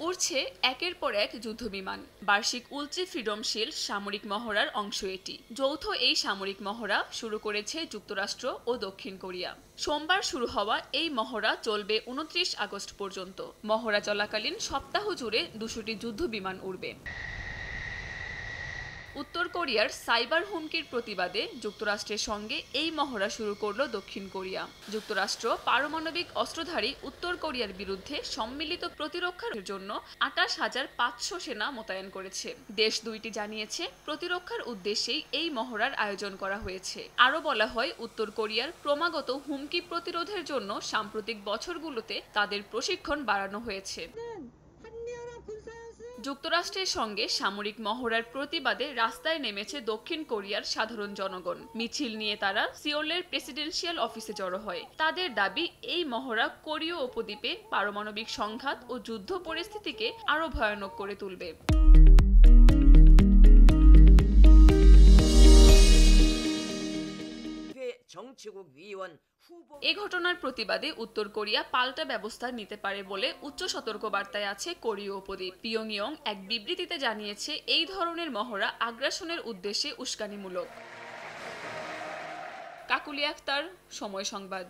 উড়ছে একের পর এক যুদ্ধবিমান। বার্ষিক উলচি ফ্রিডম শিল্ড সামরিক মহড়ার অংশ এটি। যৌথ এই সামরিক মহড়া শুরু করেছে যুক্তরাষ্ট্র ও দক্ষিণ কোরিয়া। সোমবার শুরু হওয়া এই মহড়া চলবে 29 আগস্ট পর্যন্ত। মহড়া চলাকালীন সপ্তাহ জুড়ে 200টি যুদ্ধবিমান উড়বে। উত্তর কোরিয়ার সাইবার হুমকির প্রতিবাদে যুক্তরাষ্ট্রের সঙ্গে এই মহড়া শুরু করল দক্ষিণ কোরিয়া। যুক্তরাষ্ট্র পারমাণবিক অস্ত্রধারী উত্তর কোরিয়ার বিরুদ্ধে সম্মিলিত প্রতিরক্ষার জন্য 28,500 সেনা মোতায়েন করেছে। দেশ দুইটি জানিয়েছে প্রতিরক্ষার উদ্দেশ্যেই এই মহড়ার আয়োজন করা হয়েছে। আরও বলা হয়, উত্তর কোরিয়ার ক্রমাগত হুমকি প্রতিরোধের জন্য সাম্প্রতিক বছরগুলোতে তাদের প্রশিক্ষণ বাড়ানো হয়েছে। যুক্তরাষ্ট্রের সঙ্গে সামরিক মহড়ার প্রতিবাদে রাস্তায় নেমেছে দক্ষিণ কোরিয়ার সাধারণ জনগণ। মিছিল নিয়ে তারা সিওলের প্রেসিডেন্সিয়াল অফিসে জড়ো হয়। তাদের দাবি, এই মহড়া কোরীয় উপদ্বীপে পারমাণবিক সংঘাত ও যুদ্ধ পরিস্থিতিকে আরও ভয়ানক করে তুলবে। এ ঘটনার প্রতিবাদে উত্তর কোরিয়া পাল্টা ব্যবস্থা নিতে পারে বলে উচ্চ সতর্কবার্তায় আছে কোরীয় উপদ্বীপ। পিয়ংইয়ং এক বিবৃতিতে জানিয়েছে, এই ধরনের মহড়া আগ্রাসনের উদ্দেশ্যে উস্কানিমূলক। কাকুলি আক্তার, সময় সংবাদ।